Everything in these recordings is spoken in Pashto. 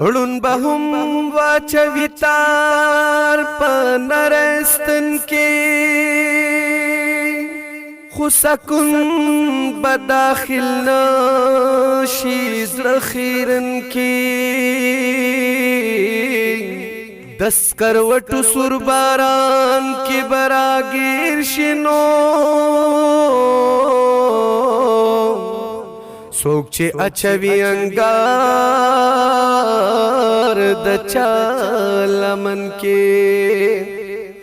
ړون به هم واچوي تار په نرستن کې خو سکون به داخل نشي زړه خیرن کې د سکروټو سور باران کې براګیر شنو څوک چې اچوي انګار د چا لمن کې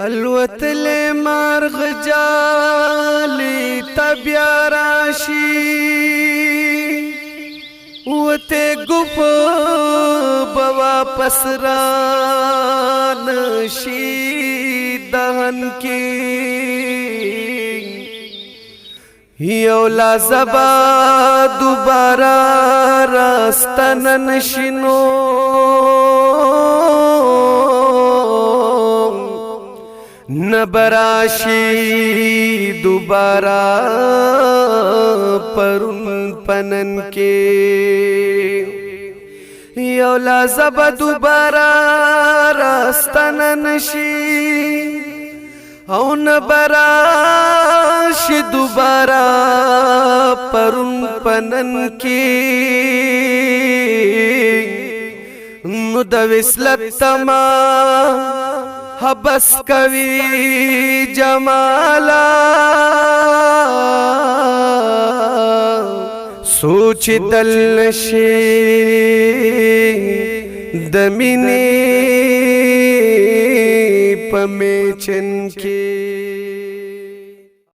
الوتلې مارغ جالي تبیا راشي وته ګف واپس را نشي دهن کې یو لازبا دوباره راستن نشینو نبراشی دوباره پرون پنن کې یو لازبا دوباره راستن نشي او نبراش دوباره پرون پنن کې نو د وصلت تما حبس کوي جمالا سوچ دل نشي د مینې پمیچن کې